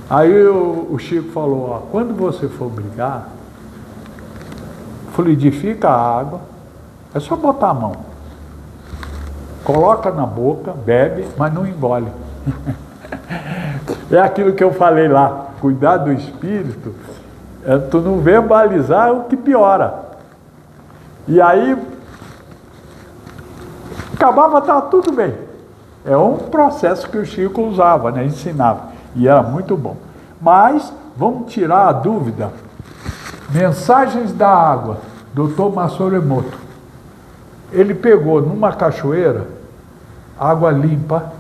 Aí o Chico falou, ó, quando você for brigar, fluidifica a água, é só botar a mão. Coloca na boca, bebe, mas não engole. É aquilo que eu falei lá, cuidar do espírito, é tu não verbalizar o que piora. E aí, acabava, estava tudo bem. É um processo que o Chico usava, né, ensinava, e era muito bom. Mas, vamos tirar a dúvida. Mensagens da água, Dr. Masaru Emoto. Ele pegou numa cachoeira, água limpa,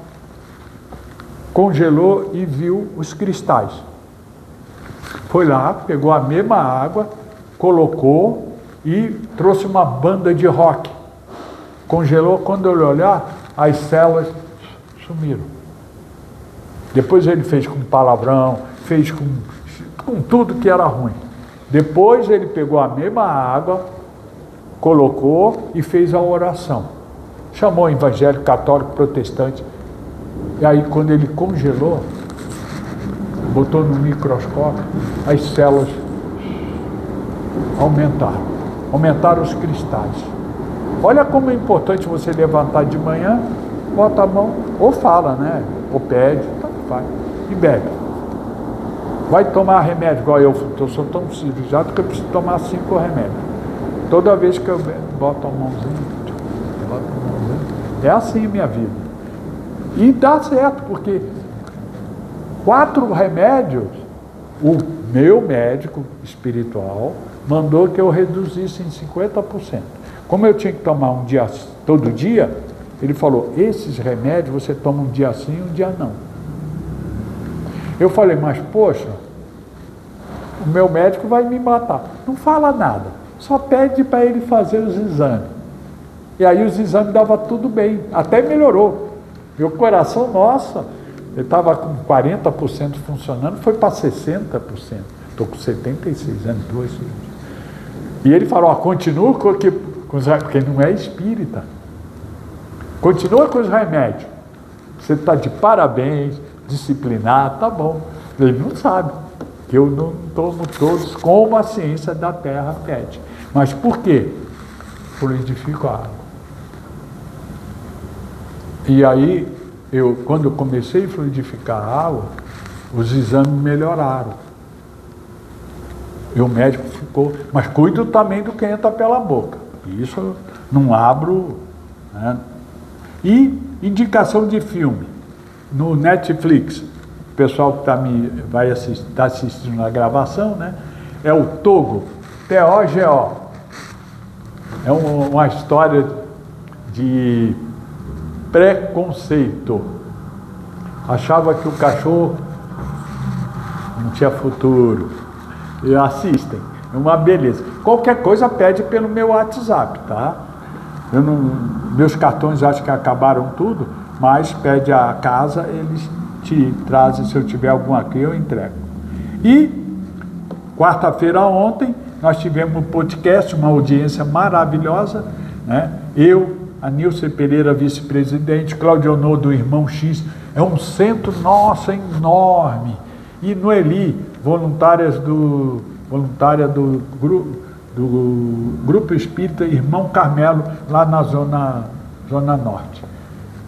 congelou e viu os cristais. Foi lá, pegou a mesma água, colocou e trouxe uma banda de rock. Congelou, quando ele olhar, as células sumiram. Depois ele fez com palavrão, fez com tudo que era ruim. Depois ele pegou a mesma água, colocou e fez a oração. Chamou o evangélico, católico, protestante. E aí quando ele congelou, botou no microscópio, as células aumentaram os cristais. Olha como é importante você levantar de manhã, bota a mão, ou fala, né? Ou pede, tanto faz, e bebe. Vai tomar remédio, igual eu sou tão cirurgiado que eu preciso tomar 5 remédios. Toda vez que eu boto a mãozinha, é assim a minha vida. E dá certo, porque 4 remédios, o meu médico espiritual mandou que eu reduzisse em 50%. Como eu tinha que tomar um dia todo dia, ele falou, esses remédios você toma um dia sim, um dia não. Eu falei, mas poxa, o meu médico vai me matar. Não fala nada, só pede para ele fazer os exames. E aí os exames davam tudo bem, até melhorou. Meu coração, nossa, ele estava com 40% funcionando, foi para 60%. Estou com 76 anos, 2 cirurgias. E ele falou, continua porque não é espírita. Continua com os remédios. Você está de parabéns, disciplinado, tá bom. Ele não sabe que eu não tomo todos como a ciência da Terra pede. Mas por quê? Fluidifico a água. E aí, quando eu comecei a fluidificar a água, os exames melhoraram. E o médico ficou, mas cuido também do que entra pela boca. Isso eu não abro, né? E indicação de filme. No Netflix, o pessoal que vai estar assistindo na gravação, né? É o Togo, T-O-G-O. É uma história de preconceito. Achava que o cachorro não tinha futuro. E assistem, é uma beleza. Qualquer coisa pede pelo meu WhatsApp, tá? Eu Meus cartões acho que acabaram tudo, mas pede a casa, eles te trazem, se eu tiver algum aqui, eu entrego. E quarta-feira ontem, nós tivemos um podcast, uma audiência maravilhosa, né? Eu, a Nilce Pereira, vice-presidente, Claudio Honor do Irmão X, é um centro, nossa, enorme. E Noeli, voluntária do Grupo Espírita Irmão Carmelo, lá na Zona Norte.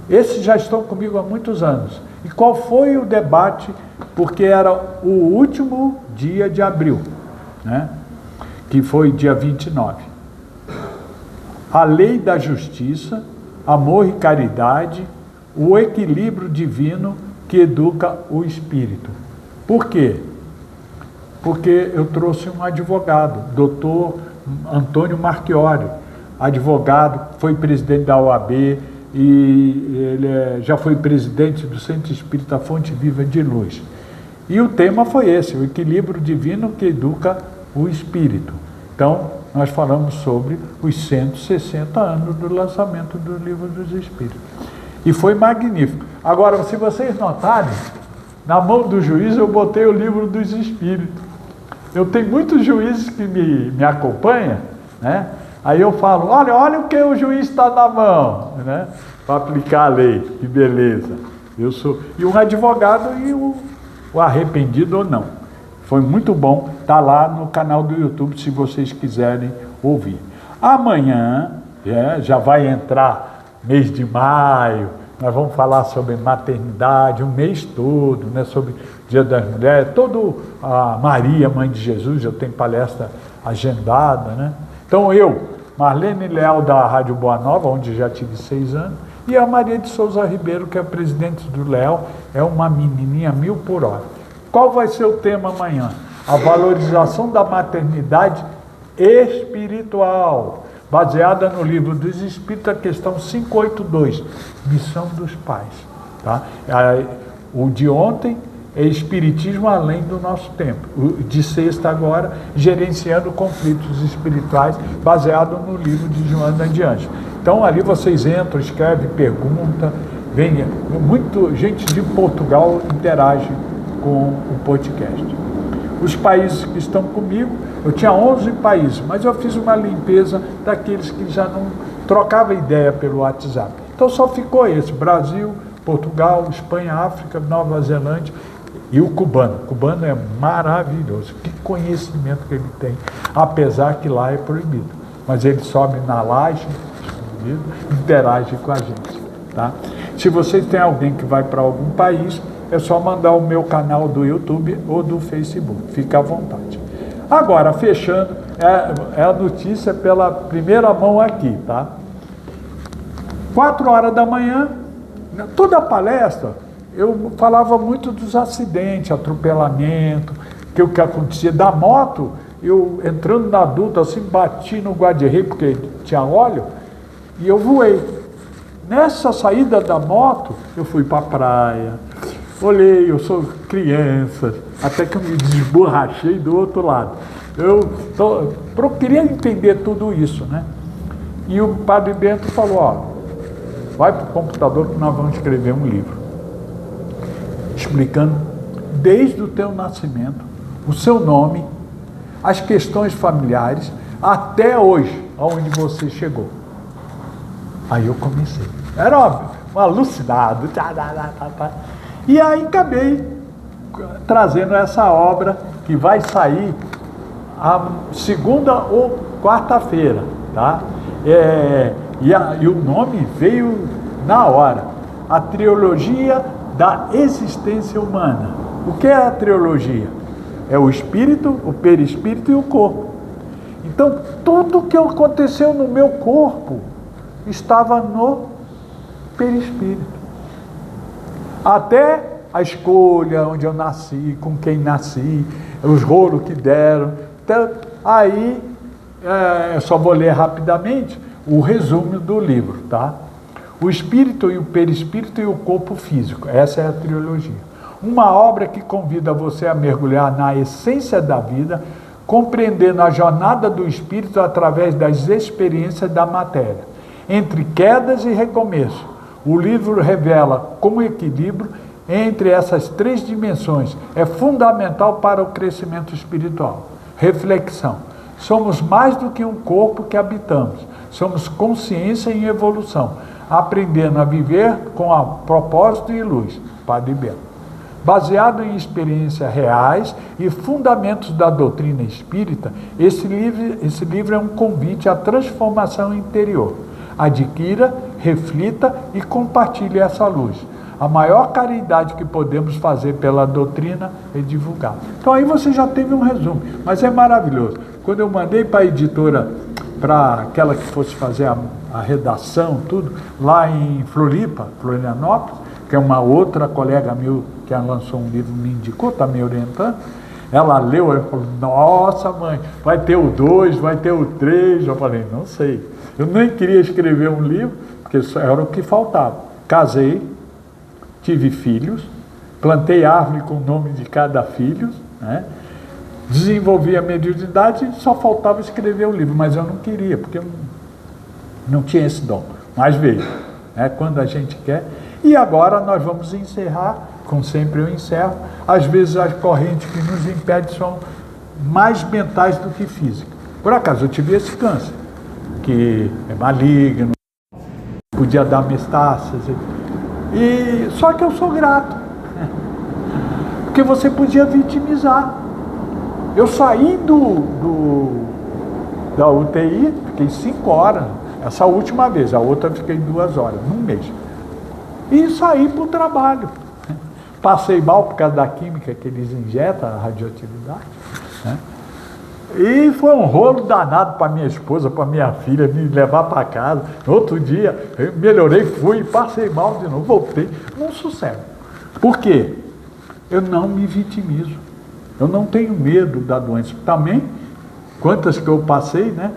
Esses já estão comigo há muitos anos. E qual foi o debate? Porque era o último dia de abril, né? Que foi dia 29. A lei da justiça, amor e caridade, o equilíbrio divino que educa o espírito. Por quê? Porque eu trouxe um advogado, doutor Antônio Marchiori, advogado, foi presidente da OAB e ele já foi presidente do Centro Espírita Fonte Viva de Luz. E o tema foi esse, o equilíbrio divino que educa o espírito. Então, nós falamos sobre os 160 anos do lançamento do Livro dos Espíritos. E foi magnífico. Agora, se vocês notarem, na mão do juiz eu botei o Livro dos Espíritos. Eu tenho muitos juízes que me acompanham, né? Aí eu falo, olha o que o juiz está na mão, né? Para aplicar a lei, que beleza. Eu sou, e um advogado e o arrependido ou não. Foi muito bom, está lá no canal do YouTube, se vocês quiserem ouvir. Amanhã, já vai entrar mês de maio, nós vamos falar sobre maternidade, um mês todo, né, sobre Dia das Mulheres, todo a Maria, Mãe de Jesus, eu tenho palestra agendada, né? Então eu, Marlene Leal da Rádio Boa Nova, onde já tive 6 anos, e a Maria de Souza Ribeiro, que é a presidente do Leal, é uma menininha 1000 por hora. Qual vai ser o tema amanhã? A valorização da maternidade espiritual, baseada no Livro dos Espíritos, a questão 582, missão dos pais. Tá? O de ontem é Espiritismo além do nosso tempo. O de sexta agora, gerenciando conflitos espirituais, baseado no livro de Joana de Anjos. Então ali vocês entram, escrevem, perguntam, venha. Gente de Portugal interage com o podcast. Os países que estão comigo, eu tinha 11 países, mas eu fiz uma limpeza daqueles que já não trocavam ideia pelo WhatsApp. Então só ficou esse, Brasil, Portugal, Espanha, África, Nova Zelândia e o cubano. O cubano é maravilhoso, que conhecimento que ele tem, apesar que lá é proibido. Mas ele sobe na laje, interage com a gente. Tá? Se vocês têm alguém que vai para algum país, é só mandar o meu canal do YouTube ou do Facebook, fica à vontade. Agora, fechando, é a notícia pela primeira mão aqui, tá? 4 horas da manhã, toda a palestra, eu falava muito dos acidentes, atropelamento, que o que acontecia da moto, eu entrando na adulta, assim, bati no guarda-rei, porque tinha óleo, e eu voei. Nessa saída da moto, eu fui para a praia, olhei, eu sou criança, até que eu me desborrachei do outro lado. Eu queria entender tudo isso, né? E o Padre Bento falou, vai para o computador que nós vamos escrever um livro, explicando desde o teu nascimento, o seu nome, as questões familiares, até hoje, aonde você chegou. Aí eu comecei. Era óbvio, um alucinado. E aí acabei trazendo essa obra que vai sair a segunda ou quarta-feira, tá? E o nome veio na hora. A Trilogia da Existência Humana. O que é a trilogia? É o espírito, o perispírito e o corpo. Então, tudo que aconteceu no meu corpo estava no perispírito. Até a escolha, onde eu nasci, com quem nasci, os rolos que deram. Então, aí, eu só vou ler rapidamente o resumo do livro, tá? O espírito e o perispírito e o corpo físico. Essa é a trilogia. Uma obra que convida você a mergulhar na essência da vida, compreendendo a jornada do espírito através das experiências da matéria. entre quedas e recomeço. O livro revela como o equilíbrio entre essas três dimensões é fundamental para o crescimento espiritual. Reflexão. Somos mais do que um corpo que habitamos. Somos consciência em evolução, aprendendo a viver com propósito e luz. Padre Belo. Baseado em experiências reais e fundamentos da doutrina espírita, esse livro é um convite à transformação interior. Adquira, reflita e compartilhe essa luz. A maior caridade que podemos fazer pela doutrina é divulgar. Então aí você já teve um resumo, mas é maravilhoso. Quando eu mandei para a editora, para aquela que fosse fazer a redação, tudo, lá em Florianópolis, que é uma outra colega minha que lançou um livro, me indicou, está me orientando, ela leu e falou, nossa mãe, vai ter o 2, vai ter o 3, eu falei, não sei. Eu nem queria escrever um livro, porque isso era o que faltava. Casei, tive filhos, plantei árvore com o nome de cada filho, né? Desenvolvi a mediunidade, só faltava escrever o livro, mas eu não queria, porque eu não tinha esse dom, mas veio, né? Quando a gente quer. E agora nós vamos encerrar, como sempre eu encerro, às vezes as correntes que nos impedem são mais mentais do que físicas. Por acaso eu tive esse câncer, que é maligno, podia dar metástase, e só que eu sou grato, porque você podia vitimizar. Eu saí da UTI, fiquei 5 horas, essa última vez, a outra fiquei 2 horas, num mês. E saí para o trabalho. Passei mal por causa da química que eles injetam, a radioatividade, né? E foi um rolo danado para minha esposa, para minha filha, me levar para casa. No outro dia, eu melhorei, fui, passei mal de novo, voltei. Não sossego. Por quê? Eu não me vitimizo. Eu não tenho medo da doença. Também, quantas que eu passei, né?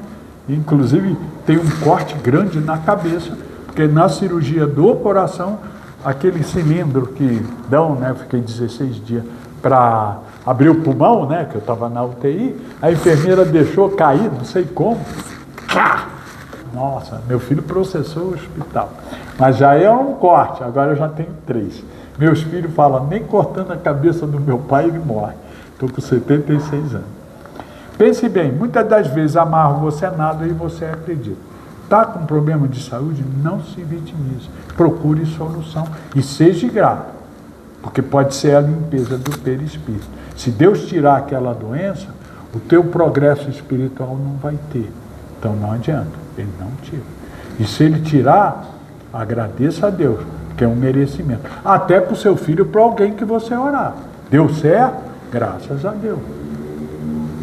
Inclusive, tem um corte grande na cabeça, porque na cirurgia do coração, aquele cilindro que dão, né? Fiquei 16 dias para abrir o pulmão, né? Que eu estava na UTI, a enfermeira deixou cair, não sei como. Nossa, meu filho processou o hospital. Mas já é um corte, agora eu já tenho 3. Meus filhos falam, nem cortando a cabeça do meu pai ele morre. Estou com 76 anos. Pense bem, muitas das vezes amarro você a nada e você acredita. Está com problema de saúde? Não se vitimize. Procure solução e seja grato, porque pode ser a limpeza do perispírito. Se Deus tirar aquela doença, o teu progresso espiritual não vai ter. Então não adianta, Ele não tira. E se Ele tirar, agradeça a Deus, que é um merecimento. Até para o seu filho, para alguém que você orar. Deu certo? Graças a Deus.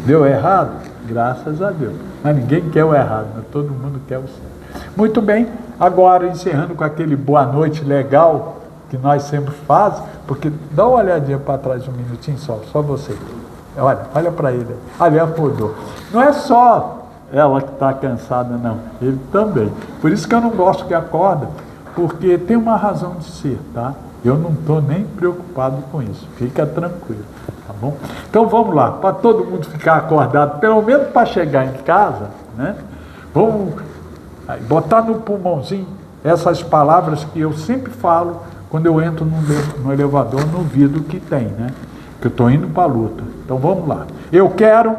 Deu errado? Graças a Deus. Mas ninguém quer o errado, mas todo mundo quer o certo. Muito bem, agora encerrando com aquele boa noite legal que nós sempre fazemos, porque dá uma olhadinha para trás um minutinho só você. Olha para ele. Ali acordou. Não é só ela que está cansada, não. Ele também. Por isso que eu não gosto que acorda, porque tem uma razão de ser, tá? Eu não estou nem preocupado com isso. Fica tranquilo, tá bom? Então vamos lá, para todo mundo ficar acordado, pelo menos para chegar em casa, né? Vamos botar no pulmãozinho essas palavras que eu sempre falo quando eu entro no elevador, no vidro que tem, né? Que eu estou indo para a luta. Então vamos lá. Eu quero,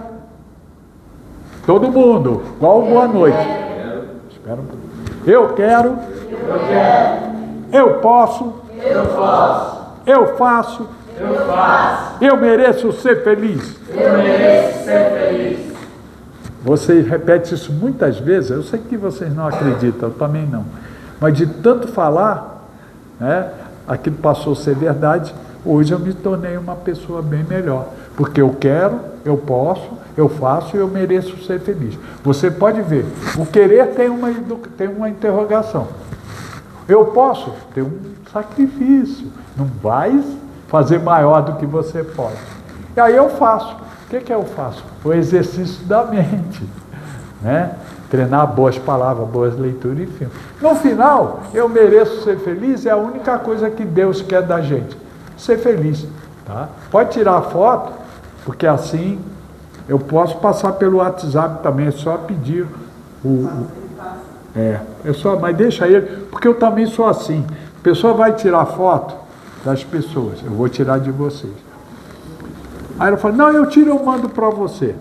todo mundo, igual boa noite. Espera um pouquinho. Eu quero, eu posso, eu faço, eu mereço ser feliz. Vocês repetem isso muitas vezes, eu sei que vocês não acreditam, eu também não. Mas de tanto falar, né, aquilo passou a ser verdade, hoje eu me tornei uma pessoa bem melhor. Porque eu quero, eu posso, eu faço e eu mereço ser feliz. Você pode ver, o querer tem uma interrogação. Eu posso? Tem um sacrifício. Não vai fazer maior do que você pode. E aí eu faço. O que eu faço? O exercício da mente, né? Treinar boas palavras, boas leituras, enfim. No final, eu mereço ser feliz, é a única coisa que Deus quer da gente. Ser feliz, tá? Pode tirar a foto, porque assim eu posso passar pelo WhatsApp também, é só pedir Mas deixa ele, porque eu também sou assim. A pessoa vai tirar foto das pessoas, eu vou tirar de vocês. Aí ela fala, não, eu tiro, eu mando para você.